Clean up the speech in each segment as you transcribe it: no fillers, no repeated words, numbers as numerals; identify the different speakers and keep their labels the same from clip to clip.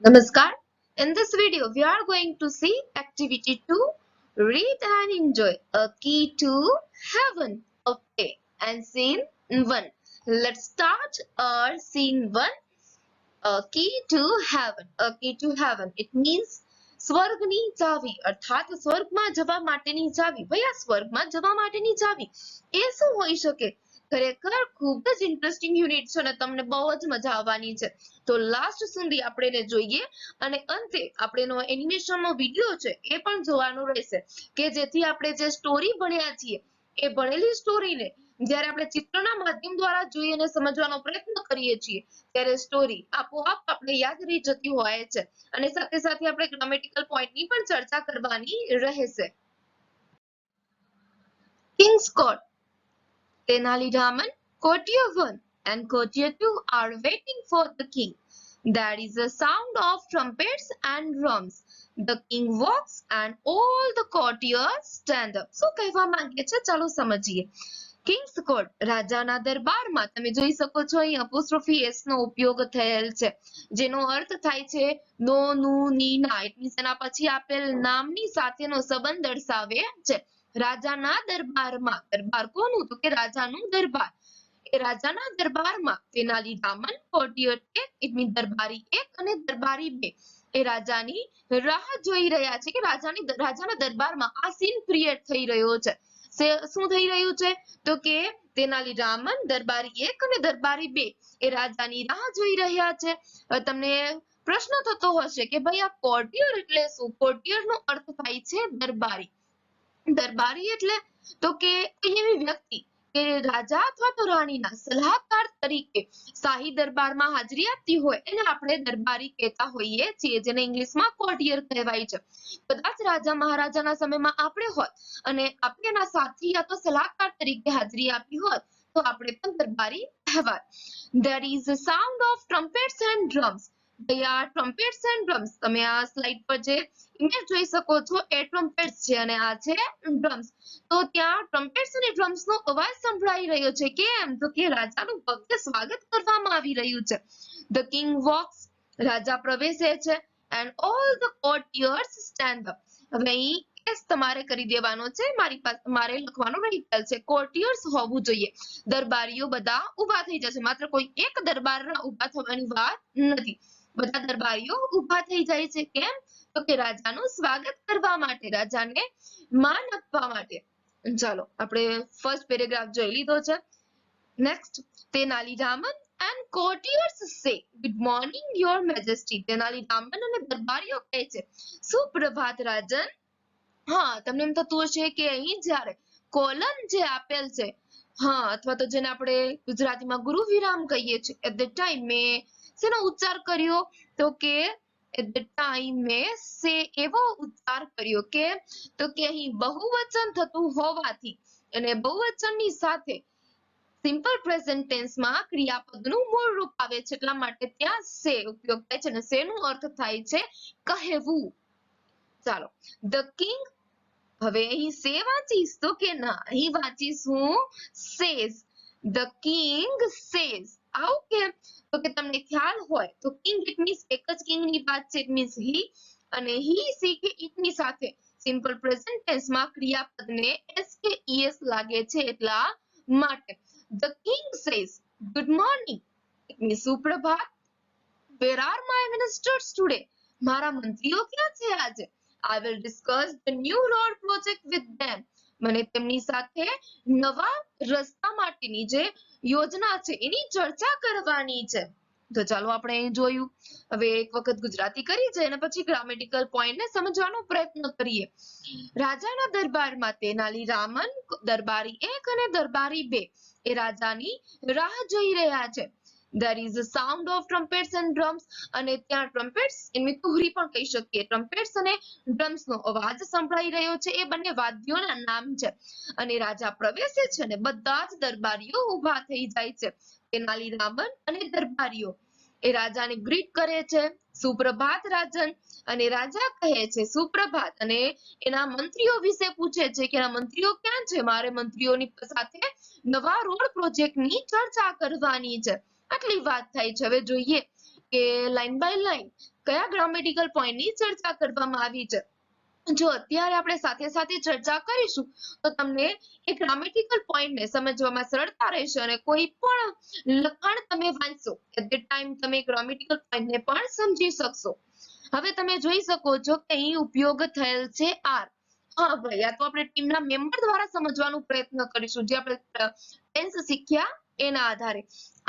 Speaker 1: Namaskar. In this video, we are going to see activity 2, read and enjoy, a key to heaven. Okay, and scene 1. Let's start our scene 1, a key to heaven. A key to heaven. It means સ્વર્ગની ચાવી અર્થાત સ્વર્ગમાં જવા માટેની ચાવી. ભાઈ આ સ્વર્ગમાં જવા માટેની ચાવી એ શું હોઈ શકે? ખરેખર ખૂબ જ ઇન્ટરેસ્ટિંગ યુનિટ છે અને તમને બહુ જ મજા આવવાની છે. તો લાસ્ટ સુધી આપણે એને જોઈએ અને અંતે આપણેનો એનિમેશનનો વિડિયો છે એ પણ જોવાનો રહેશે કે જેથી આપણે જે સ્ટોરી ભણ્યા છીએ એ ભણેલી સ્ટોરીને જ્યારે આપણે ચિત્રના માધ્યમ દ્વારા જોઈએ અને સમજવાનો પ્રયત્ન કરીએ છીએ ત્યારે સ્ટોરી આપોઆપ આપણે યાદ રહી જતી હોય છે અને સાથે સાથે આપણે ગ્રામેટિકલ પોઈન્ટની પણ ચર્ચા કરવાની રહેશે. Kings court. Tenali Raman, Courtier 1 and Courtier 2 are waiting for the king. There is a sound of trumpets and drums. The king walks and all the courtiers stand up. શું કહેવા માંગે છે ચાલો સમજીએ. કિંગ્સ કોર્ટ રાજાના દરબારમાં તમે જોઈ શકો છો અહીં અપોસ્ટ્રોફી એસ નો ઉપયોગ થયેલ છે જેનો અર્થ થાય છે નો નુ ની ના ઇટ મીન્સ એના પછી આપેલ નામની સાથેનો સંબંધ દર્શાવે છે. રાજાના દરબારમાં દરબાર કોનું તો કે રાજાનું દરબાર એ રાજાના દરબારમાં તેનાલી રામન કોર્ટિયર 1 ઇટ મીન દરબારી 1 અને દરબારી 2 એ રાજાની રાહ જોઈ રહ્યા છે કે રાજાના દરબારમાં આ સીન ક્રિએટ થઈ રહ્યો છે. શું થઈ રહ્યું છે તો કે તેનાલી રામન દરબારી 1 અને દરબારી 2 એ રાજાની રાહ જોઈ રહ્યા છે. તમને પ્રશ્ન થતો હશે કે ભાઈ આ કોર્ટિયર એટલે શું? કોર્ટિયરનો અર્થ થાય છે દરબારી. દરબારી એટલે તો કે એવી વ્યક્તિ કે રાજા અથવા તો રાણીના સલાહકાર તરીકે શાહી દરબારમાં હાજરી આપતી હોય એને આપણે દરબારી કહેતા હોઈએ છીએ જેને ઇંગ્લિશમાં કોર્ટિયર કહેવાય છે. કદાચ રાજા મહારાજાના સમયમાં આપણે હોત અને આપણે એના સાથી યા તો સલાહકાર તરીકે હાજરી આપી હોત તો આપણે પણ દરબારી કહેવાય. There is a sound of trumpets and drums. They are trumpets and drums. તમે આ સ્લાઇડ પર જે ઇમેજ જોઈ શકો છો એ ટ્રમ્પેટ્સ છે અને આ છે ડ્રમ્સ. તો ત્યાં ટ્રમ્પેટ્સ અને ડ્રમ્સ નો અવાજ સંભળાઈ રહ્યો છે. કેમ તો કે રાજાનું ભવ્ય સ્વાગત કરવામાં આવી રહ્યું છે. The king walks. રાજા પ્રવેશે છે and all the courtiers stand up. હવે અહીં એસ તમારે કરી દેવાનો છે. મારે લખવાનો રહી ગયેલ છે કોર્ટિયર્સ હોવું જોઈએ. દરબારીઓ બધા ઊભા થઈ જશે. માત્ર કોઈ એક દરબારના ઊભા થવાની વાત નથી. બધા દરબારીઓ ઊભા થઈ જાય છે. કેમ તો કે રાજાનું સ્વાગત કરવા માટે રાજાને માન આપવા માટે. ચાલો આપણે ફર્સ્ટ પેરેગ્રાફ જોઈ લીધો છે. Next Tenali Raman and courtiers say good morning your majesty. Tenali Raman અને દરબારીઓ કહે છે સુપ્રભાત રાજન. હા તમને એમ થતું હશે કે અહીં જ્યારે કોલન જે આપેલ છે હા અથવા તો જેને આપણે ગુજરાતીમાં ગુરુ વિરામ કહીએ છીએ એટ ધ ટાઈમ મેં શેનો ઉચ્ચાર કર્યો તો કે એટ ધ ટાઈમ મેં સે એવો ઉચ્ચાર કર્યો કે તો કે અહીં બહુવચન થતું હોવાથી અને બહુવચનની સાથે સિમ્પલ પ્રેઝન્ટ ટેન્સમાં ક્રિયાપદનું મૂળ રૂપ આવે છે એટલા માટે ત્યાં સે ઉપયોગ થાય છે અને સેનો અર્થ થાય છે કહેવું. ચાલો ધ કિંગ. હવે અહીં સે વાંચીશ તો કે ના અહીં વાંચીશું સેઝ. The king says. આવું કેમ તો કે તમને ખ્યાલ હોય તો કિંગ ઇટ મીન્સ એક જ કિંગની વાત છે ઇટ મીન્સ હી અને હી સી કે ઇટની સાથે સિમ્પલ પ્રેઝન્ટ ટેન્સમાં ક્રિયાપદને એસ કે ઈએસ લાગે છે એટલા માટે. The king says good morning it means સુપ્રભાત. Where are my ministers today? મારા મંત્રીઓ ક્યાં છે આજે? I will discuss the new road project with them. મને તેમની સાથે નવા રસ્તા માટેની જે યોજના છે એની ચર્ચા કરવાની છે. તો ચાલો આપણે અહીં જોયું. હવે એક વખત ગુજરાતી કરી જાય અને પછી ગ્રામેટિકલ પોઈન્ટને સમજવાનો પ્રયત્ન કરીએ. રાજાના દરબારમાં તેનાલી રામન દરબારી 1 અને દરબારી 2 એ રાજાની રાહ જોઈ રહ્યા છે. There is a sound of trumpets and drums. અને ત્યાં ટ્રમ્પેટ્સ એની તુહરી પણ કહી શકીએ. ટ્રમ્પેટ્સ અને ડ્રમ્સ નો અવાજ સંભળાઈ રહ્યો છે. એ બંને વાદ્યોના નામ છે અને રાજા પ્રવેશે છે અને બધા જ દરબારીઓ ઊભા થઈ જાય છે. તેનાલી રામન અને દરબારીઓ એ રાજાને ગ્રીટ કરે છે સુપ્રભાત રાજન. અને રાજા કહે છે સુપ્રભાત અને એના મંત્રીઓ વિશે પૂછે છે કે એના મંત્રીઓ ક્યાં છે? મારે મંત્રીઓની સાથે નવા રોડ પ્રોજેક્ટની ચર્ચા કરવાની છે. આટલી વાત થાય છે. હવે જોઈએ કે લાઈન બાય લાઈન કયા ગ્રામેટિકલ પોઈન્ટની ચર્ચા કરવામાં આવી છે. જો અત્યારે આપણે સાથે સાથે ચર્ચા કરીશું તો તમને એ ગ્રામેટિકલ પોઈન્ટને સમજવામાં સરળતા રહેશે અને કોઈ પણ લખાણ તમે વાંચશો એટ ધ ટાઈમ તમે ગ્રામેટિકલ પોઈન્ટને પણ સમજી શકશો. હવે તમે જોઈ શકો છો કે અહીં ઉપયોગ થયેલ છે આર. હા ભાઈ, આ તો આપણે ટીમના મેમ્બર દ્વારા સમજવાનો પ્રયત્ન કરીશું જે આપણે ટેન્સ શીખ્યા એના આધારે.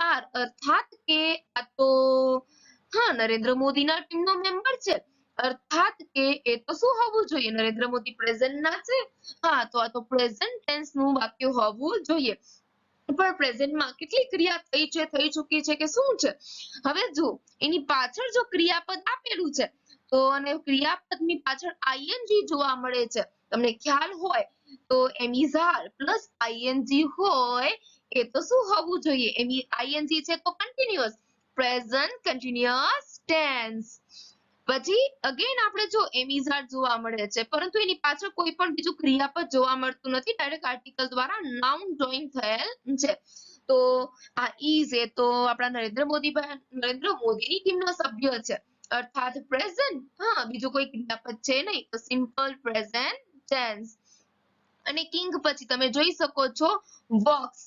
Speaker 1: આર અર્થાત કે આ તો હા નરેન્દ્ર મોદીના ટીમનો મેમ્બર છે, અર્થાત કે એ તો શું હોવું જોઈએ, નરેન્દ્ર મોદી પ્રેઝન્ટ ના છે. હા, તો આ તો પ્રેઝન્ટ ટેન્સ નું વાક્ય હોવું જોઈએ. પણ પ્રેઝન્ટમાં કેટલી ક્રિયા થઈ ચૂકી છે કે શું છે. હવે જો એની પાછળ જો ક્રિયાપદ આપેલું છે તો અને ક્રિયાપદની પાછળ આઈએનજી જોવા મળે છે. તમને ખ્યાલ હોય તો એમિઝાર પ્લસ આઈએનજી હોય એ તો શું હોવું જોઈએ, એની આઈએનજી છે તો કન્ટિન્યુઅસ પ્રેઝન્ટ કન્ટિન્યુઅસ ટેન્સ. પછી અગેન આપણે જો એમિઝાર જોવા મળે છે પરંતુ એની પાછળ કોઈ પણ બીજું ક્રિયાપદ જોવા મળતું નથી, ડાયરેક્ટ આર્ટિકલ દ્વારા નાઉન જોઈન થયેલ છે. તો આ ઇઝ એ તો આપણા નરેન્દ્ર મોદીની ટીમનો સભ્ય છે અર્થાત પ્રેઝન્ટ. હા, બીજું કોઈ ક્રિયાપદ છે નહીં તો સિમ્પલ પ્રેઝન્ટ ટેન્સ. અને કિંગ પછી તમે જોઈ શકો છો વોક્સ.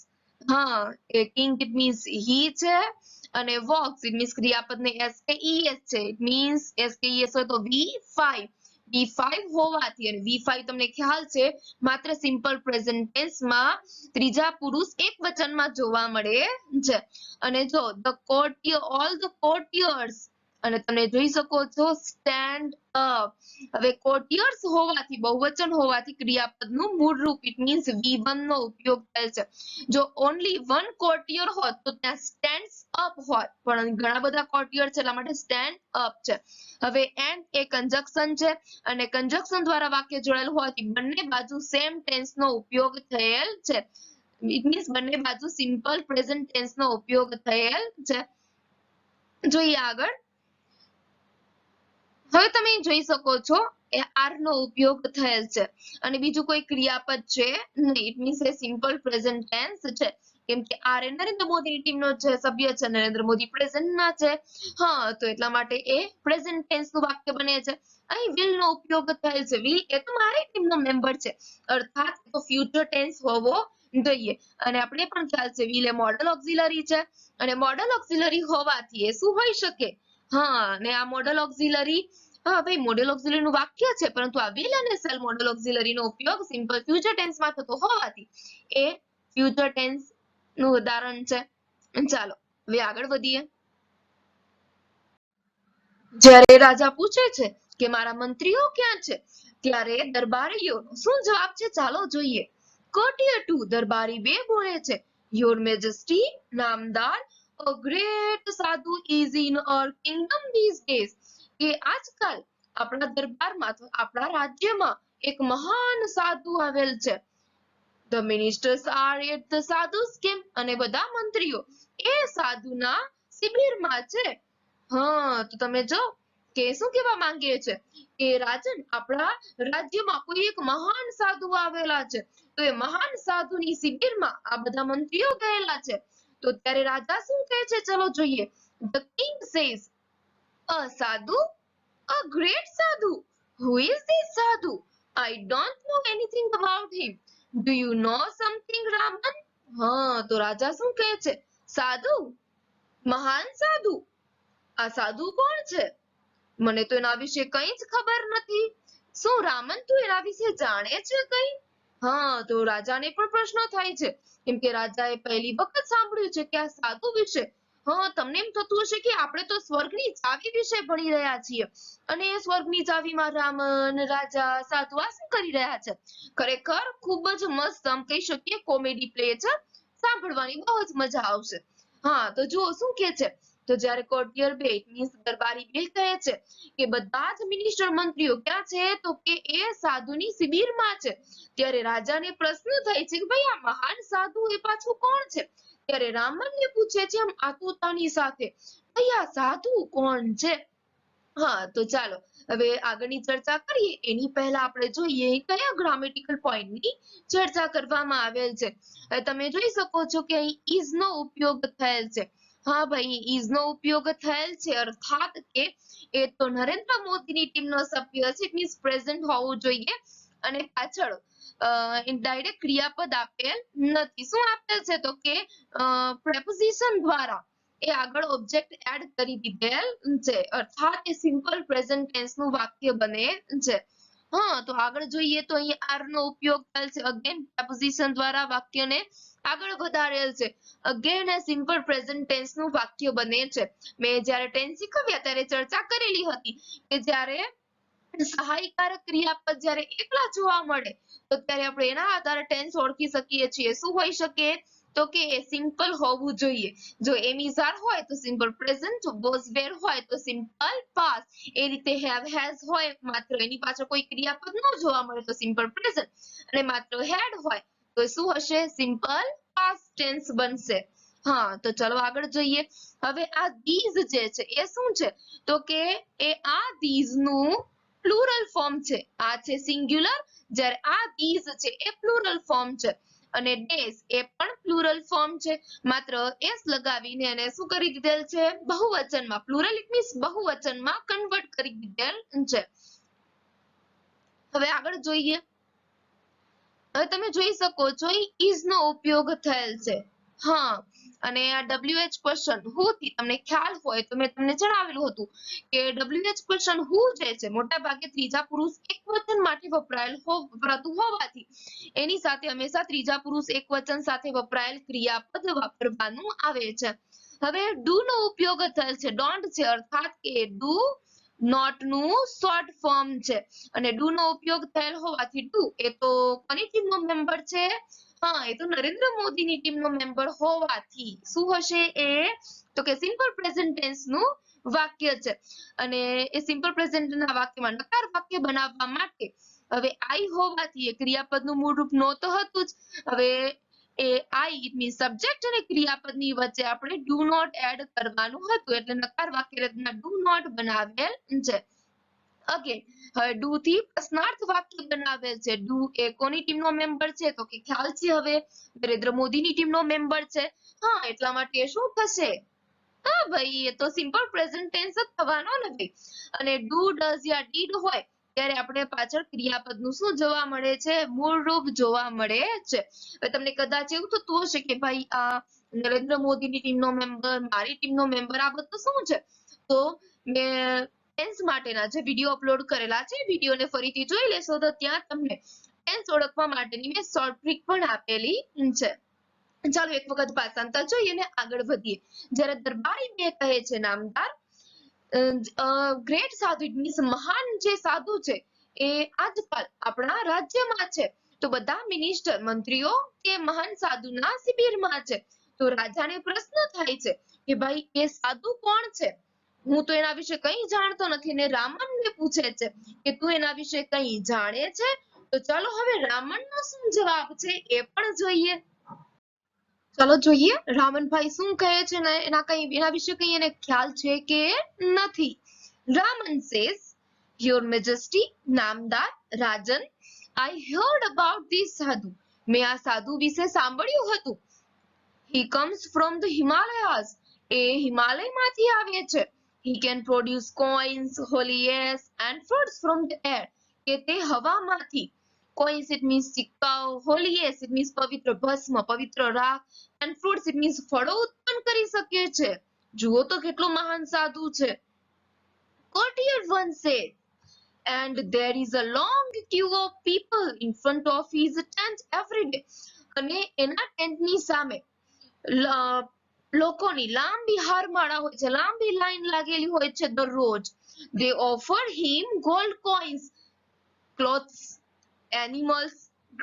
Speaker 1: હા, એ કિંગ ઇટ મીન્સ હી છે અને વોક્સ ઇટ મીન્સ ક્રિયાપદને એસ કે ઈએસ છે. ઇટ મીન્સ એસ કે ઈએસ હોય તો V5 હોવાથી અને V5 તમને ખ્યાલ છે માત્ર સિમ્પલ પ્રેઝન્ટ ટેન્સમાં ત્રીજા પુરુષ એકવચનમાં જોવા મળે છે. અને જો ઓલ ધ કોર્ટિયર્સ અને તમે જોઈ શકો છો સ્ટેન્ડ અપ. હવે કોર્ટિયર્સ હોવાથી બહુવચન હોવાથી ક્રિયાપદનું મૂળ રૂપ ઇટ મીન્સ V1 નો ઉપયોગ થાય છે. જો ઓન્લી વન કોર્ટિયર હોત તો ત્યાં સ્ટેન્ડ્સ અપ હોત, પણ ઘણા બધા કોર્ટિયર છે એટલા માટે સ્ટેન્ડ અપ છે. હવે એન્ડ એ કંજક્શન છે અને કંજક્શન દ્વારા વાક્ય જોડાયેલું હોવાથી બંને બાજુ સેમ ટેન્સ નો ઉપયોગ થયેલ છે. ઇટ મીન્સ બંને બાજુ સિમ્પલ પ્રેઝન્ટ ટેન્સ નો ઉપયોગ થયેલ છે. જોઈએ આગળ. હવે તમે જોઈ શકો છો એ આર નો ઉપયોગ થયેલ છે અને બીજું કોઈ ક્રિયાપદ છે નહીં. It means a simple present tense છે કેમ કે આર એ નરેન્દ્ર મોદીની ટીમનો સભ્ય છે, નરેન્દ્ર મોદી પ્રેઝન્ટ ના છે. હા, તો એટલા માટે એ પ્રેઝન્ટ ટેન્સ નું વાક્ય બને છે. અહીં વિલ નો ઉપયોગ થયેલ છે. વિલ એ તો મારી ટીમનો મેમ્બર છે અર્થાત તો ફ્યુચર ટેન્સ હોવો જોઈએ. અને આપણે પણ ખ્યાલ છે વિલ એ મોડલ ઓક્ઝિલરી છે અને મોડલ ઓક્ઝિલરી હોવાથી એ શું હોઈ શકે. હા, ને આ મોડલ ઓક્ઝિલરી હા ભાઈ મોડેલ ઓક્ઝિલરી નું વાક્ય છે પરંતુ આ વિલ અને શેલ મોડેલ ઓક્ઝિલરી નો ઉપયોગ સિમ્પલ ફ્યુચર ટેન્સ માં થતો હોવાથી એ ફ્યુચર ટેન્સ નું ઉદાહરણ છે. ચાલો હવે આગળ વધીએ. જ્યારે રાજા પૂછે છે કે મારા મંત્રીઓ ક્યાં છે ત્યારે દરબારીઓનો શું જવાબ છે ચાલો જોઈએ. કોર્ટિયર 2 દરબારી 2 બોલે છે, યોર મેજેસ્ટી નામદાર a great sadhu is in our kingdom these days. કે આજકાલ આપણા દરબારમાં આપણા રાજ્યમાં એક મહાન સાધુ આવેલ છે. The ministers are at the sadhu's camp અને બધા મંત્રીઓ એ સાધુના શિબિરમાં છે. હા, તો તમે જો કે શું કહેવા માંગે છે કે રાજન આપણા રાજ્યમાં કોઈ એક મહાન સાધુ આવેલા છે તો એ મહાન સાધુની શિબિરમાં આ બધા મંત્રીઓ ગયેલા છે. તો ત્યારે રાજા શું કહે છે ચલો જોઈએ. The king says, a sadhu, a great sadhu. Who is this sadhu? I don't know anything about him. Do you know something, Raman? હા, તો રાજા શું કહે છે સાધુ, મહાન સાધુ. આ સાધુ કોણ છે? મને તો એના વિશે કંઈ જ ખબર નથી. શું રામન તું એના વિશે જાણે છે કંઈ? હા, તો રાજાને પણ પ્રશ્ન થાય છે કેમ કે રાજાએ પહેલી વખત સાંભળ્યું છે કે આ સાધુ વિશે. હા, તમને એમ થતું હશે કે આપણે તો સ્વર્ગની ચાવી વિશે ભણી રહ્યા છીએ અને સ્વર્ગની ચાવીમાં રામન રાજા સાધુ આ શું કરી રહ્યા છે. ખરેખર ખૂબ જ મસ્ત આમ કહી શકીએ કોમેડી પ્લે છે, સાંભળવાની બહુ જ મજા આવશે. હા, તો જુઓ શું કે છે. તો જ્યારે કોર્ટિયર 2 મીન્સ દરબારી 2 કહે છે કે બધા જ મિનિસ્ટર મંત્રીઓ ક્યાં છે તો કે એ સાધુની શિબિરમાં છે. ત્યારે રાજાને પ્રશ્ન થાય છે કે ભાઈ આ મહાન સાધુ એ પાછું કોણ છે. ત્યારે રામને પૂછે છે આમ આતુરતાની સાથે ભાઈ આ સાધુ કોણ છે. હા, તો ચાલો હવે આગળની ચર્ચા કરીએ એની પહેલા આપણે જોઈએ કયા ગ્રામેટિકલ પોઈન્ટની ચર્ચા કરવામાં આવેલ છે. તમે જોઈ શકો છો કે અહીં ઇઝ નો ઉપયોગ થયેલ છે. હા ભાઈ, ઇઝ નો ઉપયોગ થયેલ છે અર્થાત કે એ તો નરેન્દ્ર મોદીની ટીમનો સભ્ય છે, ઇટ મીન્સ પ્રેઝન્ટ હોવું જોઈએ અને પાછળ ડાયરેક્ટ ક્રિયાપદ આપેલ નથી. શું આપેલ છે તો કે પ્રેપોઝિશન દ્વારા એ આગળ ઓબ્જેક્ટ એડ કરી દીધેલ છે અર્થાત એ સિમ્પલ પ્રેઝન્ટ ટેન્સ નું વાક્ય બને છે. હા, તો આગળ જોઈએ તો અહીં આર નો ઉપયોગ થયેલ છે. અગેન પ્રેપોઝિશન દ્વારા વાક્યને આગળ વધારેલ છે. અગેન એ સિમ્પલ પ્રેઝન્ટ ટેન્સ નું વાક્ય બને છે. મેં જ્યારે ટેન્સ શીખવ્યા ત્યારે ચર્ચા કરેલી હતી કે જ્યારે સહાયકારક ક્રિયાપદ જ્યારે એકલા જોવા મળે તો ત્યારે આપણે એના આધારે ટેન્સ ઓળખી શકીએ છીએ. શું હોઈ શકે તો કે એ સિમ્પલ હોવું જોઈએ. જો એમ ઇઝ આર હોય તો સિમ્પલ પ્રેઝન્ટ, જો વોઝ વેર હોય તો સિમ્પલ પાસ્ટ, એ રીતે હેવ હેઝ હોય માત્ર એની પાછળ કોઈ ક્રિયાપદ ન જોવા મળે તો સિમ્પલ પ્રેઝન્ટ, અને માત્ર હેડ હોય તો શું હશે? સિમ્પલ પાસ્ટ ટેન્સ બનશે. હા, તો ચલો આગળ જોઈએ. હવે આ these જે છે એ શું છે તો કે એ આ these નું પ્લુરલ ફોર્મ છે. આ છે સિંગ્યુલર, જ્યારે આ these છે એ પ્લુરલ ફોર્મ છે. અને ડેઝ એ પણ પ્લુરલ ફોર્મ છે. માત્ર એસ લગાવીને એને શું કરી દીધેલ છે? બહુવચનમાં, પ્લુરલ ઇટ મીન્સ બહુવચનમાં કન્વર્ટ કરી દીધેલ છે. હવે આગળ જોઈએ. હવે તમે જોઈ શકો છો ઇઝ નો ઉપયોગ થયેલ છે. હા, અને આ WH ક્વેશ્ચન હુ થી તમને ખ્યાલ હોય તો મેં તમને જણાવેલું હતું કે WH ક્વેશ્ચન હુ જે છે મોટા ભાગે ત્રીજા પુરુષ એકવચન માટે વપરાતું હોવાથી એની સાથે હંમેશા ત્રીજા પુરુષ એકવચન સાથે વપરાયેલ ક્રિયાપદ વાપરવાનું આવે છે. હવે ડુ નો ઉપયોગ થયેલ છે. ડોન્ટ છે અર્થાત કે ડુ નોટ નું શોર્ટ ફોર્મ છે. અને ડુ નો ઉપયોગ થયેલ હોવાથી ડુ એ તો કોની ટીમનો મેમ્બર છે? હા, એ તો નરેન્દ્ર મોદીની ટીમનો મેમ્બર હોવાથી શું હશે એ તો કે સિમ્પલ પ્રેઝન્ટ ટેન્સ નું વાક્ય છે. અને એ સિમ્પલ પ્રેઝન્ટ ના વાક્યમાં નકાર વાક્ય બનાવવા માટે હવે આઈ હોવાથી એ ક્રિયાપદનું મૂળ રૂપ નો તો હતું જ. હવે એ આઈ ઇટ મીન્સ સબ્જેક્ટ અને ક્રિયાપદની વચ્ચે આપણે ડુ નોટ એડ કરવાનું હતું, એટલે નકાર વાક્ય રચના ડુ નોટ બનાવેલ છે. અગેન હવે ડુ થી પ્રશ્નાર્થ વાક્ય બનાવેલ છે. ડુ એ કોની ટીમનો મેમ્બર છે તો કે ખ્યાલ છે હવે નરેન્દ્ર મોદીની ટીમનો મેમ્બર છે. હા, એટલા માટે શું થશે? હા ભાઈ, એ તો સિમ્પલ પ્રેઝન્ટ ટેન્સ જ થવાનો ને ભાઈ. અને ડુ ડઝ યા ડીડ હોય ત્યારે આપણે પાછળ ક્રિયાપદનું શું જોવા મળે છે? મૂળ રૂપ જોવા મળે છે. હવે તમને કદાચ એવું થતું હશે કે ભાઈ આ નરેન્દ્ર મોદીની ટીમનો મેમ્બર, મારી ટીમનો મેમ્બર, આ બધું શું છે? તો મેં ટેન્સ માટેના જે વિડીયો અપલોડ કરેલા છે વિડીયોને ફરીથી જોઈ લેશો તો ત્યાં તમને ટેન્સ ઓળખવા માટેની મેં શોર્ટ ટ્રીક પણ આપેલી છે. ચાલો એક વખત ભાષાંતર જોઈએ ને આગળ વધીએ. જ્યારે દરબારી બે કહે છે નામદાર ગ્રેટ સાધુ ઇટ મીન્સ મહાન જે સાધુ છે એ આજકાલ આપણા રાજ્યમાં છે, તો બધા મિનિસ્ટર મંત્રીઓ કે મહાન સાધુના શિબિરમાં છે. તો રાજાને પ્રશ્ન થાય છે કે ભાઈ એ સાધુ કોણ છે? હું તો એના વિશે કંઈ જાણતો નથી. ને રામનને પૂછે છે કે તું એના વિશે કંઈ જાણે છે? તો ચાલો હવે રામનનો શું જવાબ છે એ પણ જોઈએ. ચાલો જોઈએ રામનભાઈ શું કહે છે ને એના વિશે કંઈ એને ખ્યાલ છે કે નથી. રામન says, Your Majesty, નામદાર રાજન, I heard about this સાધુ. મેં આ સાધુ વિશે સાંભળ્યું હતું. He comes from the Himalayas. એ હિમાલયમાંથી આવે છે. He can produce coins, holies and fruits from the air. કે તે હવામાંથી coins it means સિક્કાઓ, holies it means પવિત્ર ભસ્મ, પવિત્ર રાખ, and fruits it means ફળો ઉત્પન્ન કરી શકે છે. જુઓ તો કેટલો મહાન સાધુ છે. Courtier one said, and there is a long queue of people in front of his tent every day. અને એના ટેન્ટની સામે લોકોની લાંબી હારમાળા હોય છે, લાંબી લાઈન લાગેલી હોય છે દરરોજ. They offer him gold coins, clothes, animals,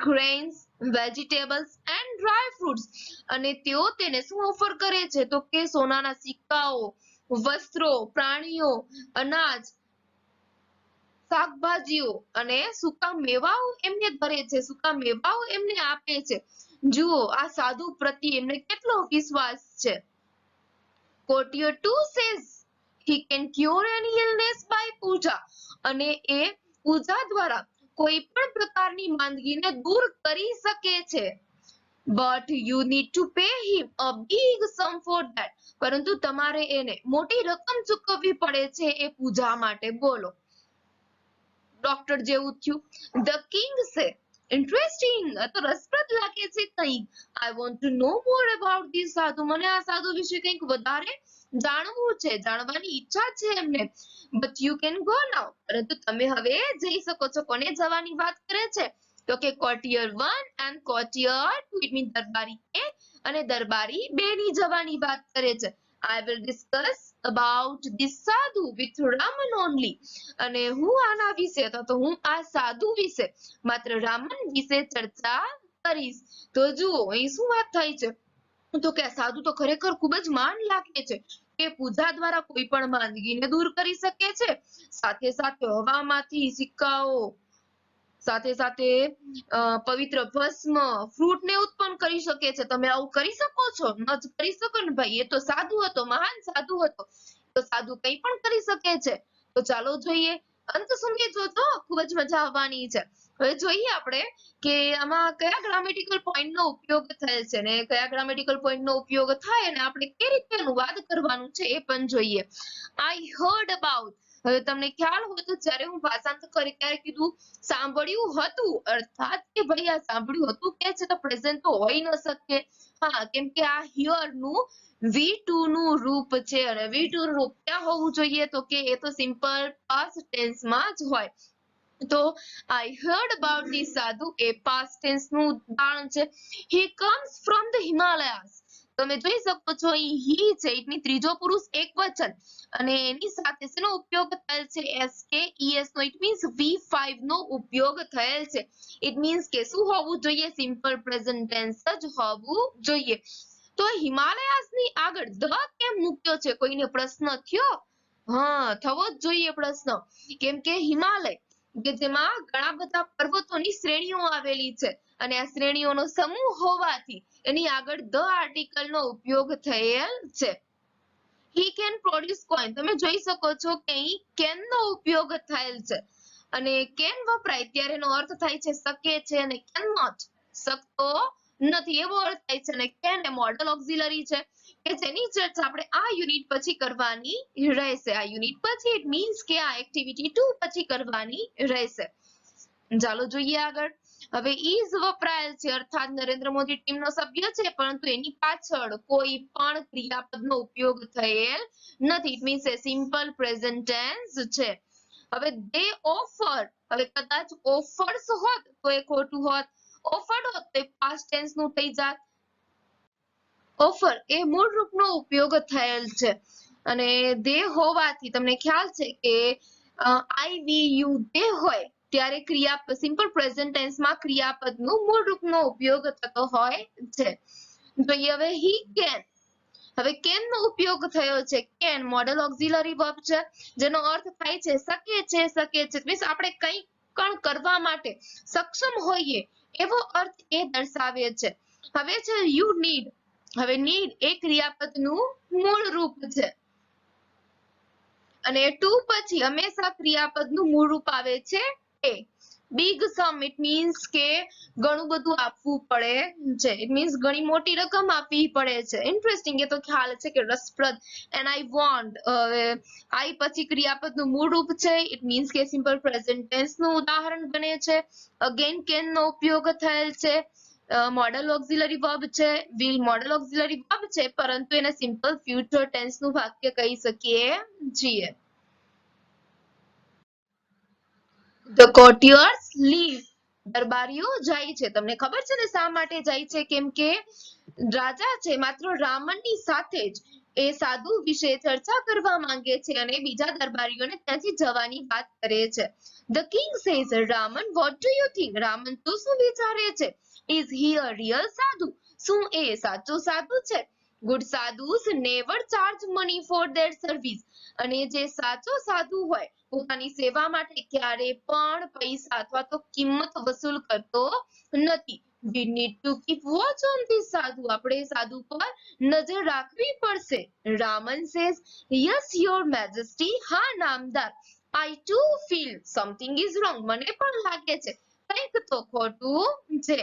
Speaker 1: grains, vegetables and dry fruits. અને તેઓ તેને શું ઓફર કરે છે તો કે સોનાના સિક્કાઓ, વસ્ત્રો, પ્રાણીઓ, અનાજ, શાકભાજીઓ અને સૂકા મેવાઓ એમને ધરે છે, સૂકા મેવાઓ એમને આપે છે. જુઓ આ સાધુ પ્રત્યે એમને કેટલો વિશ્વાસ છે. Courtier 2 says he can cure any illness by puja. અને એ પૂજા દ્વારા કોઈ પણ પ્રકારની માંદગીને દૂર કરી શકે છે. but you need to pay him a big sum for that. પરંતુ તમારે એને મોટી રકમ ચૂકવવી પડે છે એ પૂજા માટે. બોલો, ડોક્ટર જેવું થયું. The king said, interesting, આ તો રસપ્રદ લાગે છે કંઈક. I want to know more about this સાધુ. મને આ સાધુ વિશે કંઈક વધારે જાણવું છે, જાણવાની ઈચ્છા છે એમને. But you can go now. પરંતુ તમે હવે જઈ શકો છો. કોને જવાની વાત કરે છે? તો કે courtier 1 and courtier 2, it means દરબારી 1 અને દરબારી 2 ની જવાની વાત કરે છે. I will discuss about this sadhu with Raman only. અને હું આના વિશે તો હું આ સાધુ વિશે માત્ર રામન વિશે ચર્ચા કરીશ. તો જુઓ અહીં શું વાત થાય છે, તો કે સાધુ તો ખરેખર ખૂબ જ માન લાગે છે કે પૂજા દ્વારા કોઈ પણ માંદગીને દૂર કરી શકે છે. સાથે સાથે હવામાંથી સિક્કાઓ, સાથે સાથે પવિત્ર ભસ્મ, ફ્રૂટ ને ઉત્પન્ન કરી શકે છે. તમે આવું કરી શકો છો? ન જ કરી શકો ને ભાઈ, એ તો સાધુ હતો, મહાન સાધુ હતો. તો સાધુ કંઈ પણ કરી શકે છે. તો ચાલો જોઈએ, અંત સુધી જોજો, ખૂબ જ મજા આવવાની છે. હવે જોઈએ આપણે કે આમાં કયા ગ્રામેટિકલ પોઈન્ટ નો ઉપયોગ થયેલ છે ને કયા ગ્રામેટિકલ પોઈન્ટ નો ઉપયોગ થાય અને આપણે કેવી રીતે અનુવાદ કરવાનું છે એ પણ જોઈએ. I heard about. હવે તમને ખ્યાલ હોય તો જ્યારે હું ભાષાંતર કરી ત્યારે કીધું સાંભળ્યું હતું, અર્થાત કે ભાઈ આ સાંભળ્યું હતું કે છે તો પ્રેઝન્ટ તો હોઈ ન શકે. હા, કેમ કે આ હિયર નું V2 નું રૂપ છે અને V2 નું રૂપ ક્યાં હોવું જોઈએ? તો કે એ તો સિમ્પલ પાસ્ટ ટેન્સ માં જ હોય. તો I heard about this sadhu A past tense નું ઉદાહરણ છે. He comes from the Himalayas. તમે જોઈ શકો છો અહીં he છે એટલે ત્રીજો પુરુષ એકવચન અને એની સાથે શેનો ઉપયોગ થયેલ છે? SKES નો, ઇટ મીન્સ V5 નો ઉપયોગ થયેલ છે. ઇટ મીન્સ કે શું હોવું જોઈએ? સિમ્પલ પ્રેઝન્ટ ટેન્સ જ હોવું જોઈએ. તો હિમાલયાસ ની આગળ ધ કેમ મૂક્યો છે? કોઈને પ્રશ્ન થયો? હા, થવો જ જોઈએ પ્રશ્ન, કેમ કે હિમાલય કે જેમાં ઘણા બધા પર્વતોની શ્રેણીઓ આવેલી છે અને આ શ્રેણીઓનો સમૂહ હોવાથી એની આગળ ધ આર્ટિકલ નો ઉપયોગ થયેલ છે. He can produce coin. તમે જોઈ શકો છો કે અહીં can નો ઉપયોગ થયેલ છે અને can વપરાય ત્યારે એનો અર્થ થાય છે શકે છે અને cannot શકતો નથી એવો અર્થ થાય છે. અને can એ મોડલ ઓક્ઝિલરી છે કે જેની ચર્ચા આપણે આ યુનિટ પછી કરવાની રહેશે. આ યુનિટ પછી ઇટ મીન્સ કે આ એક્ટિવિટી 2 પછી કરવાની રહેશે. ચાલો જોઈએ આગળ. હવે is વપરાયેલ છે અર્થાત નરેન્દ્ર મોદી ટીમનો સભ્ય છે પરંતુ એની પાછળ કોઈ પણ ક્રિયાપદનો ઉપયોગ થયેલ નથી. It means a simple present tense છે. હવે they offer, હવે કદાચ offers હોત તો એ ખોટું હોત, offered હોત તો પાસ્ટ ટેન્સ નું થઈ જાત. ઓફર એ મૂળ રૂપનો ઉપયોગ થયેલ છે અને they હોવાથી તમને ખ્યાલ છે કે IVU they હોય ત્યારે ક્રિયાપદ સિમ્પલ પ્રેઝન્ટ ટેન્સમાં ક્રિયાપદનું મૂળ રૂપનો ઉપયોગ થતો હોય છે. જોઈએ હવે he can. હવે can નો ઉપયોગ થયો છે. can મોડલ ઓક્ઝિલરી વર્બ છે જેનો અર્થ થાય છે શકે છે, શકે છે. મીન્સ આપણે કંઈ પણ કરવા માટે સક્ષમ હોઈએ એવો અર્થ એ દર્શાવે છે. હવે છે you need. હવે need એ ક્રિયાપદનું મૂળ રૂપ છે અને ટુ પછી હંમેશા ક્રિયાપદનું મૂળ રૂપ આવે છે એ. બિગ સમ ઇટ મીન્સ કે ઘણું બધું આપવું પડે છે. ઇટ મીન્સ ઘણી મોટી રકમ આપવી પડે છે. ઇન્ટરેસ્ટિંગ, એ તો ખ્યાલ છે કે રસપ્રદ. એન્ડ આઈ વોન્ટ, આઈ પછી ક્રિયાપદનું મૂળ રૂપ છે. ઇટ મીન્સ કે સિમ્પલ પ્રેઝન્ટ ટેન્સ નું ઉદાહરણ બને છે. અગેન કેન નો ઉપયોગ થયેલ છે. મોડલ ઓક્ઝિલરી વર્બ છે. વિલ મોડલ ઓક્ઝિલરી વર્બ છે પરંતુ એને સિમ્પલ ફ્યુચર ટેન્સ નું વાક્ય કહી શકીએ છીએ. The courtiers leave. દરબારીઓ જાય છે. તમને ખબર છે ને શા માટે જાય છે? કેમ કે રાજા છે માત્ર રામનની સાથે જ એ સાધુ વિશે ચર્ચા કરવા માંગે છે અને બીજા દરબારીઓને ત્યાંથી જવાની વાત કરે છે. The king says, Raman, what do you think? Raman તું શું વિચારે છે? Is he a real sadhu? શું એ સાચો સાધુ છે? Good sadhus never charge money for their service. અને જે સાચો સાધુ હોય પોતાની સેવા માટે ક્યારે પણ પૈસા અથવા તો કિંમત વસૂલ કરતો નથી. We need to keep watch on this sadhu. આપણે સાધુ પર નજર રાખવી પડશે. Raman says, Yes, your majesty. હા નામદાર. I too feel something is wrong. મને પણ લાગે છે કંઈક તો ખોટું છે.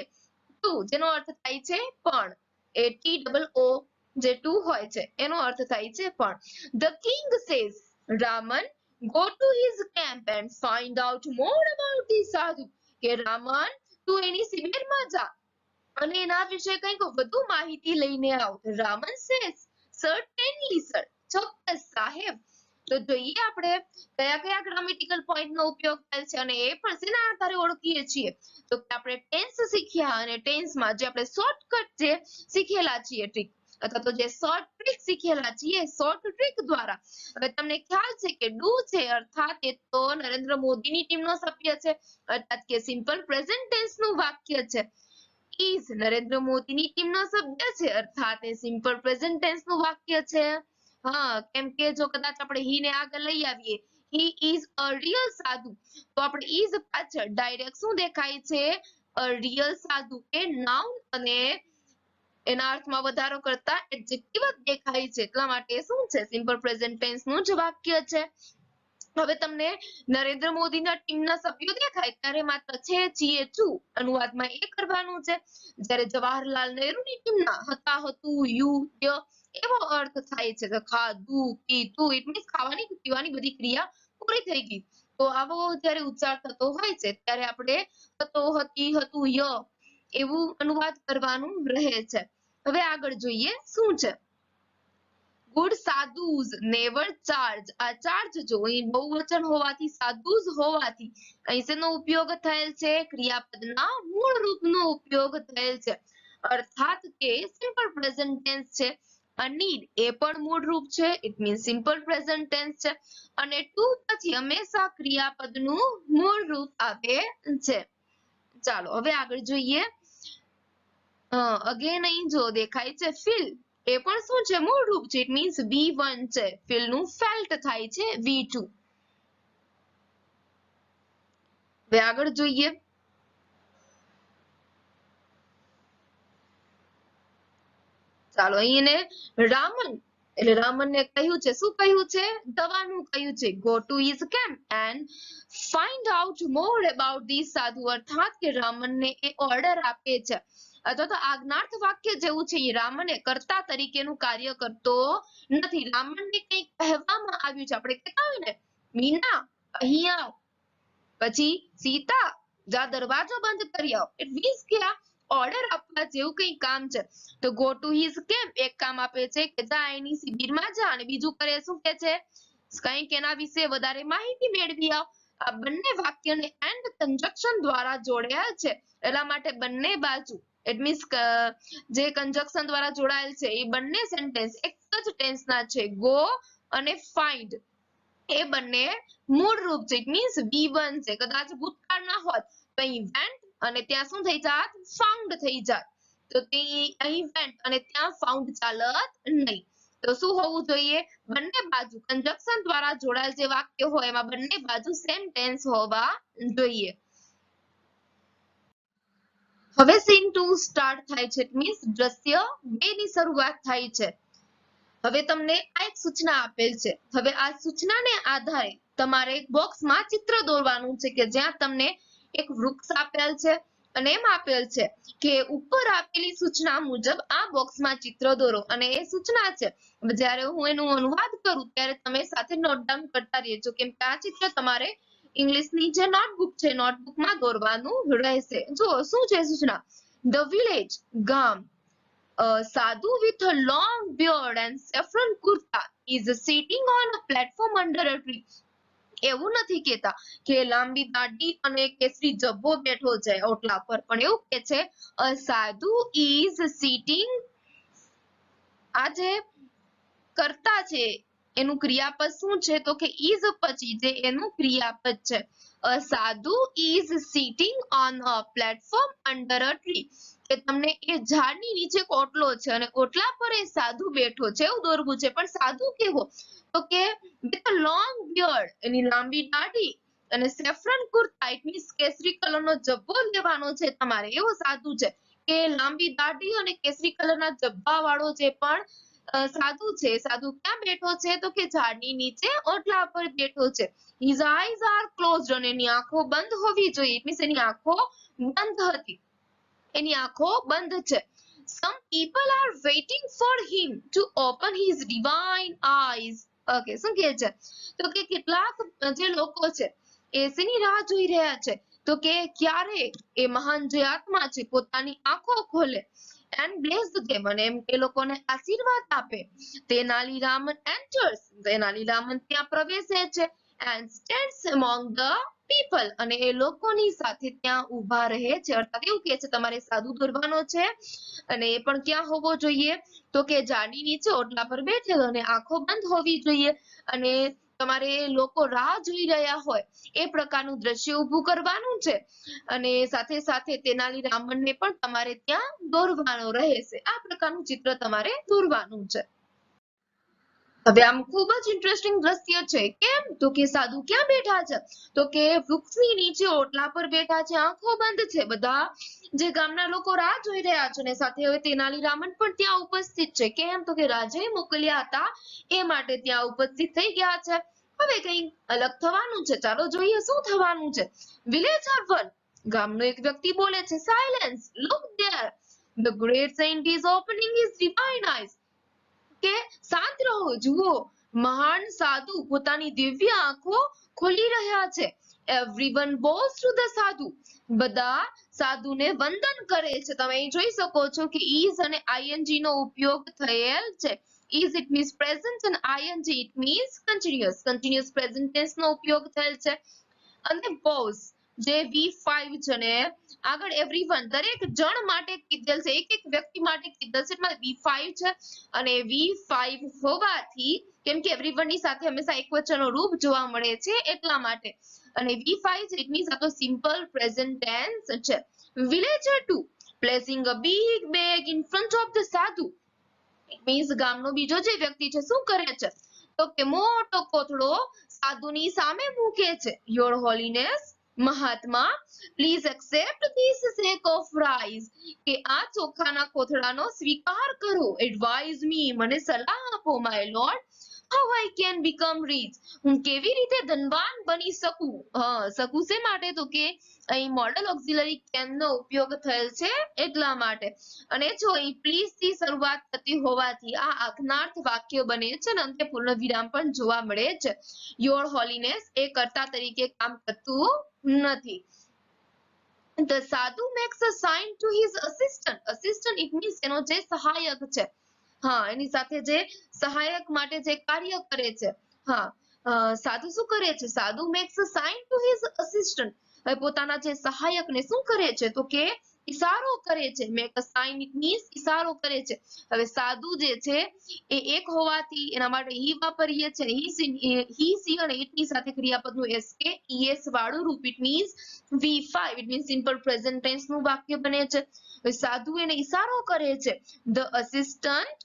Speaker 1: ટુ જેનો અર્થ થાય છે પણ. એ TOO જે ટુ હોય છે એનો અર્થ થાય છે પણ. The king says, Raman, go to his camp and find out more about the sadhu. કે રામન તું એની શિબિરમાં જા અને એના વિશે કંઈક વધુ માહિતી લઈને આવ. Raman says, certainly sir. ચોક્કસ સાહેબ. તો જોઈએ આપણે કયા કયા ગ્રામેટિકલ પોઈન્ટ નો ઉપયોગ થાય છે અને એ પણ શેના આધારે ઓળખીએ છીએ. તો આપણે ટેન્સ શીખ્યા અને ટેન્સમાં જે આપણે શોર્ટકટ જે શીખેલા છીએ ટ્રીક અથવા તો જે શોર્ટ ટ્રીક શીખેલા છીએ શોર્ટ ટ્રીક દ્વારા હવે તમને ખ્યાલ છે કે ડુ છે અર્થાત એ તો નરેન્દ્ર મોદીની ટીમનો સભ્ય છે અર્થાત કે સિમ્પલ પ્રેઝન્ટ ટેન્સ નું વાક્ય છે. ઇઝ નરેન્દ્ર મોદીની ટીમનો સભ્ય છે અર્થાત એ સિમ્પલ પ્રેઝન્ટ ટેન્સ નું વાક્ય છે. હા કેમ કે જો કદાચ આપણે હી ને આગળ લઈ આવીએ he is a real સાધુ તો આપણે is પાછળ ડાયરેક્ટ શું દેખાય છે a real સાધુ કે નાઉન અને એના અર્થમાં વધારો કરતા એડજેક્ટિવ જ દેખાય છે એટલા માટે શું છે સિમ્પલ પ્રેઝન્ટ ટેન્સ નું જ વાક્ય છે. હવે તમને નરેન્દ્ર મોદીના ટીમના સભ્યો દેખાય ત્યારે માત્ર છે છીએ છું અનુવાદમાં એ કરવાનું છે. જ્યારે જવાહરલાલ નહેરુની ટીમના હતા હતું યુ ય એવો અર્થ થાય છે કે ખાધું પીધું ઇટ મીન્સ ખાવાની પીવાની બધી ક્રિયા પૂરી થઈ ગઈ. તો આવો જ્યારે ઉચ્ચાર થતો હોય છે ત્યારે આપણે હતો હતી હતું ય એવું અનુવાદ કરવાનું રહે છે. હવે આગળ જોઈએ શું છે. Good sadhus never charge. આ ચાર્જ જો અહીં બહુવચન હોવાથી સાધુઝ હોવાથી અહીં શેનો ઉપયોગ થયેલ છે ક્રિયાપદના મૂળ રૂપનો ઉપયોગ થયેલ છે અર્થાત કે સિમ્પલ પ્રેઝન્ટ ટેન્સ છે. નીડ એ પણ મૂળ રૂપ છે it means simple present tense છે અને ટુ પછી હંમેશા ક્રિયાપદનું મૂળ રૂપ આવે છે. ચાલો હવે આગળ જોઈએ. અગેન અહીં જો દેખાય છે ફીલ એ પણ શું છે મૂળ રૂપ છે ઇટ મીન્સ V1 છે ફીલ નું ફેલ્ટ થાય છે V2. હવે આગળ જોઈએ. ચાલો અહીં રામન એટલે રામનને કહ્યું છે શું કહ્યું છે દવાનું કહ્યું છે go to his camp and find out more about this સાધુ અર્થાત કે રામનને એ ઓર્ડર આપે છે અથવા તો આજ્ઞાર્થ વાક્ય જેવું છે રામને કર્તા તરીકેનું કાર્ય કરતો નથી. રામનને કંઈક કહેવામાં આવ્યું છે આપણે કહેતા હોય ને મીના અહીં આવ પછી સીતા જા દરવાજો બંધ કરી આવ ઇટ મીન્સ કે આ ઓર્ડર આપવા જેવું કંઈ કામ છે. તો ગો ટુ હિઝ કેમ્પ એક કામ આપે છે કે જા એની શિબિરમાં જા અને બીજું કરે શું કે છે કંઈક એના વિશે વધારે માહિતી મેળવી આવ. આ બંને વાક્યને એન્ડ કંજક્શન દ્વારા જોડ્યા છે એટલા માટે બંને બાજુ ઇટ મીન્સ જે કંજક્શન દ્વારા જોડાયેલ છે એ બંને સેન્ટેન્સ એક જ ટેન્સના છે ગો અને ફાઇન્ડ એ બંને મૂળ રૂપ છે ઇટ મીન્સ V1 છે. કદાચ ભૂતકાળ ના હોત તો અહીં વેન્ટ અને ત્યાં શું થઈ જાત ફાઉન્ડ થઈ જાત તો તે અહીં વેન્ટ અને ત્યાં ફાઉન્ડ ચાલત નહીં. તો શું હોવું જોઈએ બંને બાજુ કંજક્શન દ્વારા જોડાયેલ જે વાક્ય હોય એમાં બંને બાજુ સેમ ટેન્સ હોવા જોઈએ. હવે સીન 2 સ્ટાર્ટ થાય છે ઇટ મીન્સ દ્રશ્ય 2 ની શરૂઆત થાય છે. હવે તમને આ એક સૂચના આપેલ છે. હવે આ સૂચનાને આધારે તમારે એક બોક્સમાં ચિત્ર દોરવાનું છે કે જ્યાં તમને એક વૃક્ષ આપેલ છે અને એમ આપેલ છે કે ઉપર આપેલી સૂચના મુજબ આ બોક્સમાં ચિત્ર દોરો અને એ સૂચના છે જ્યારે હું એનું અનુવાદ કરું ત્યારે તમે સાથે નોટ ડાઉન કરતા રહેજો કેમ કે આ ચિત્ર તમારે ઇંગ્લિશની જે નોટબુક છે નોટબુકમાં દોરવાનું રહેશે. જો શું છે સૂચના ધ વિલેજ ગામ Sadhu with a long beard and saffron kurta is sitting on a platform under a tree. એવું નથી કહેતા કે લાંબી દાઢી અને કેસરી જબ્બો બેઠો છે ઓટલા પર પણ એવું કે છે a sadhu is sitting. આ જે કર્તા છે એનું ક્રિયાપદ શું છે તો કે is પછી જે એનું ક્રિયાપદ છે a sadhu is sitting on a platform under a tree. કે તમને એ ઝાડની નીચે ઓટલો છે અને ઓટલા પર એ સાધુ બેઠો છે એવું દોરવું છે પણ સાધુ કેવો તો કે વિથ લોંગ બિયર્ડ એની લાંબી દાઢી અને સેફ્રન કુર્તા ઇટ મીન્સ કેસરી કલરનો જબ્બો લેવાનો છે તમારે એવો સાધુ છે કે લાંબી દાઢી અને કેસરી કલરના જબ્બા વાળો જે પણ સાધુ છે સાધુ ક્યાં બેઠો છે તો કે ઝાડની નીચે ઓટલા પર બેઠો છે. His eyes are closed અને એની આંખો બંધ હોવી જોઈએ ઇટ મીન્સ એની આંખો બંધ હતી. એની આંખો બંધ છે. Some people are waiting for him to open his divine eyes. Okay, શું કહે છે? તો કે કેટલાક જે લોકો છે એ શેની રાહ જોઈ રહ્યા છે? તો કે ક્યારે એ મહાન જે આત્મા છે પોતાની આંખો ખોલે and bless them, અને એ લોકોને આશીર્વાદ આપે. તેનાલીરામન enters. તેનાલીરામન ત્યાં પ્રવેશે છે and stands among the people, અને એ લોકોની સાથે ત્યાં ઊભા રહે છે. અર્થાત એવું કહે છે તમારે સાધુ દોરવાનો છે અને એ પણ ક્યાં હોવો જોઈએ? તો કે ઝાડની નીચે ઓટલા પર બેઠેલો અને આંખો બંધ હોવી જોઈએ અને તમારે લોકો રાહ જોઈ રહ્યા હોય એ પ્રકારનું દ્રશ્ય ઊભું કરવાનું છે અને સાથે સાથે તેનાલીરામનને પણ તમારે ત્યાં દોરવાનો રહેશે. આ પ્રકારનું ચિત્ર તમારે દોરવાનું છે. હવે આમ ખૂબ જ ઇન્ટરેસ્ટિંગ દ્રશ્ય છે. કેમ? તો કે સાધુ ક્યાં બેઠા છે? તો કે વૃક્ષની નીચે ઓટલા પર બેઠા છે, આંખો બંધ છે. બધા જે ગામના લોકો રાહ જોઈ રહ્યા છે અને સાથે હવે તેનાલીરામન પણ ત્યાં ઉપસ્થિત છે. કેમ? તો કે રાજાએ મોકલ્યા હતા એ માટે ત્યાં ઉપસ્થિત થઈ ગયા છે. હવે કંઈક અલગ થવાનું છે. ચાલો જોઈએ શું થવાનું છે. વિલેજર 1, ગામનો એક વ્યક્તિ બોલે છે, silence, look there, the great saint is opening his divine eyes. કે શાંત રહો, જુઓ, મહાન સાધુ પોતાની દિવ્ય આંખો ખોલી રહ્યા છે. Everyone bows to the સાધુ. બધા સાધુને વંદન કરે છે. તમે અહીં જોઈ શકો છો કે is અને ing નો ઉપયોગ થયેલ છે. is it means present and ing it means continuous present tense નો ઉપયોગ થયેલ છે. અને bows જે V5 છે ને આગળ everyone દરેક જણ માટે કીધેલ છે, એક એક વ્યક્તિ માટે કીધેલ છે એટલે V5 છે અને V5 હોવાથી કેમ કે everyone ની સાથે હંમેશા એકવચનનો રૂપ જોવા મળે છે એટલા માટે અને V5 છે it means આ તો simple present tense છે. Villager 2, placing a big bag in front of the sadhu. It means ગામનો બીજો જે વ્યક્તિ છે શું કરે છે? તો કે મોટો કોથળો સાધુની સામે મૂકે છે. Your Holiness, Mahatma, please accept this sec of rice. કે આ ચોખાના કોથળાનો સ્વીકાર કરો. એડવાઇઝ મી, મને સલાહ આપો my lord. How I can become rich. હું કેવી રીતે ધનવાન બની શકું? શકું શે માટે? તો કે અહીં મોડલ ઓક્સિલરી કેન નો ઉપયોગ થયેલ છે એટલા માટે અને જો અહીં પ્લીઝ થી શરૂઆત થતી હોવાથી આ આજ્ઞાર્થ વાક્ય બને છે અને અંતે પૂર્ણ વિરામ પણ જોવા મળે છે. યોર હોલીનેસ એ કર્તા તરીકે કામ કરતું નથી. The sadhu makes a sign to his assistant. Assistant it means એનો જે સહાયક છે. એની સાથે જે સહાયક માટે જે કાર્ય કરે છે. સાધુ શું કરે છે? સાધુ makes a sign to his assistant. હવે પોતાના જે સહાયકને શું કરે છે? તો કે ઇશારો કરે છે. make a sign it means ઇશારો કરે છે. હવે સાધુ જે છે એ એક હોવાથી એના માટે he વાપરીએ છે. he she અને it ની સાથે ક્રિયાપદનું sk es વાળું રૂપ it means V5 it means simple present tense નું વાક્ય બને છે. સાધુ એને ઇશારો કરે છે. The assistant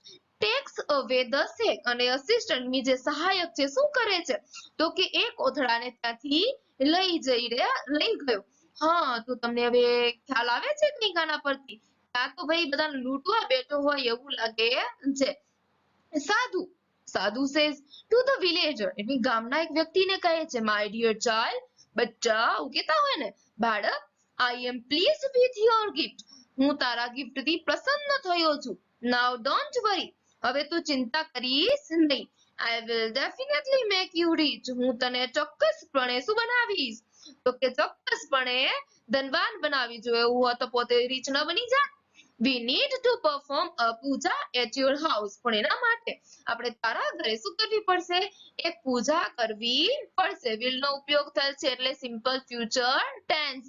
Speaker 1: takes away the sack. અને assistant ની જે સહાયક છે શું કરે છે? તો કે એ કોથળાને ત્યાંથી લઈ ગયો. તો તમને હવે ખ્યાલ આવે છે કંઈક આના પરથી? આ તો ભાઈ બધાને લૂંટવા બેઠો હોય એવું લાગે છે. સાધુ says to the villager, એટલે ગામના એક વ્યક્તિને કહે છે, my dear child, બચ્ચા એવું કહેતા હોય ને, બાળક, I am pleased with your gift. હું તારા gift થી પ્રસન્ન થયો છું. Now don't worry. હવે તું ચિંતા કરીશ નહીં. I will definitely make you rich. હું તને ચોક્કસપણે શું બનાવીશ? તો કે ચોક્કસપણે ધનવાન બનાવી. જો એવું હોય તો પોતે રીચ ન બની જાય. We need to perform a puja at your house. પણ એના માટે આપણે તારા ઘરે શું કરવી પડશે? એક પૂજા કરવી પડશે. will નો ઉપયોગ થયેલ છે એટલે સિમ્પલ ફ્યુચર ટેન્સ.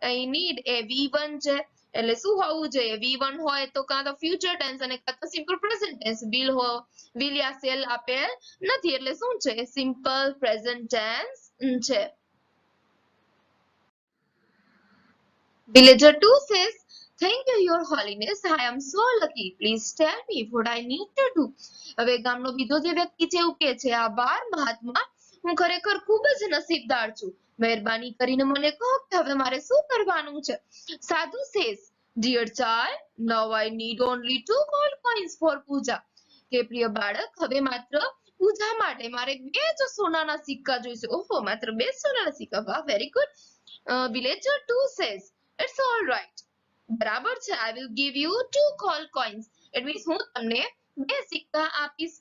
Speaker 1: અહીં need એ V1 છે એટલે શું હોવું જોઈએ? V1 હોય તો કાં તો ફ્યુચર ટેન્સ અને કાં તો સિમ્પલ પ્રેઝન્ટ ટેન્સ. will યા shall આપેલ નથી એટલે શું છે? સિમ્પલ પ્રેઝન્ટ ટેન્સ છે. Villager 2 says, thank you, your holiness. I am so lucky. Please tell me what I need to do. હવે ગામનો બીજો જે વ્યક્તિ છે એવું કહે છે, આભાર મહાત્મા, હું ખરેખર ખૂબ જ નસીબદાર છું. મહેરબાની કરીને મને કહો કે હવે મારે શું કરવાનું છે? સાધુ says, dear child, now I need only 2 gold coins for puja. કે પ્રિય બાળક, હવે માત્ર પૂજા માટે મારે 2 જ સોનાના સિક્કા જોઈશે. ઓહો, માત્ર 2 સોનાના સિક્કા. વાહ, very good. Villager 2 says, it's all right. બરાબર છે. I will give you 2 gold coins. It means હું તમને 2 સિક્કા આપીશ.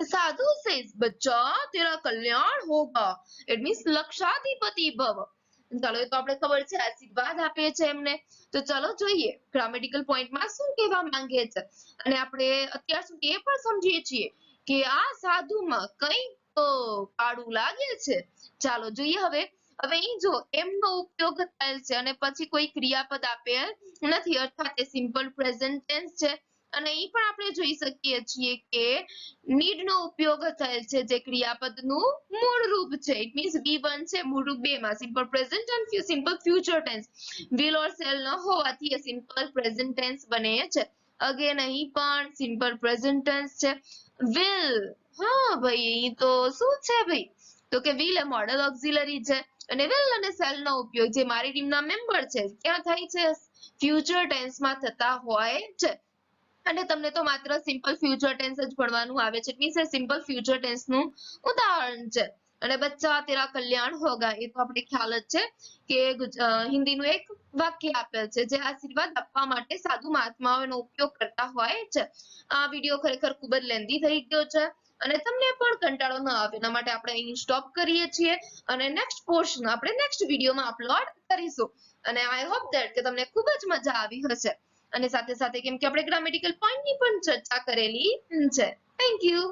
Speaker 1: સાધુ says બચ્ચા તેરા કલ્યાણ હોગા. It means લક્ષાધિપતિ ભવ. ચાલો એ તો આપણે ખબર છે આશીર્વાદ આપે છે એમને. તો ચાલો જોઈએ ગ્રામેટિકલ પોઈન્ટમાં શું કહેવા માંગે છે. અને આપણે અત્યાર સુધી એ પણ સમજીએ છીએ કે આ સાધુમાં કંઈક કાળું લાગે છે. ચાલો જોઈએ હવે અહીં જો એમનો ઉપયોગ થયેલ છે અને પછી કોઈ ક્રિયાપદ આપેલ નથી અર્થાત એ સિમ્પલ પ્રેઝન્ટ ટેન્સ છે. અને અહીં પણ આપણે જોઈ શકીએ છીએ કે need નો ઉપયોગ થયેલ છે જે ક્રિયાપદનું મૂળ રૂપ છે. ઇટ મીન્સ V1 છે મૂળ રૂપ 2 માં સિમ્પલ પ્રેઝન્ટ અને simple future tense. will or shall ન હોવાથી એ સિમ્પલ પ્રેઝન્ટ ટેન્સ બને છે. અગેન અહીં પણ સિમ્પલ પ્રેઝન્ટ ટેન્સ છે. will હા ભાઈ અહીં તો શું છે ભાઈ તો કે will એ મોડલ ઓક્ઝિલરી છે અને will અને shall નો ઉપયોગ જે મારી ટીમના મેમ્બર છે ક્યાં થાય છે ફ્યુચર ટેન્સમાં થતા હોય છે. અને તમને તો માત્ર સિમ્પલ ફ્યુચર ટેન્સ જ ભણવાનું આવે છે. મીન્સ સિમ્પલ ફ્યુચર ટેન્સનું ઉદાહરણ છે. અને બચ્ચા તેરા કલ્યાણ હોગા એ તો આપણે ખ્યાલ જ છે કે હિન્દીનું એક વાક્ય આપેલ છે જે આશીર્વાદ આપવા માટે સાધુ મહાત્માઓનો ઉપયોગ કરતા હોય છે. આ વિડીયો ખરેખર ખૂબ જ લેન્ધી થઈ ગયો છે અને તમને પણ કંટાળો ન આવે એના માટે આપણે અહીં સ્ટોપ કરીએ છીએ અને નેક્સ્ટ પોર્શન આપણે નેક્સ્ટ વિડીયોમાં અપલોડ કરીશું. અને આઈ હોપ ધેટ કે તમને ખૂબ જ મજા આવી હશે. અને સાથે સાથે કેમ કે આપણે ગ્રામેટિકલ પોઈન્ટની પણ ચર્ચા કરેલી છે. Thank you.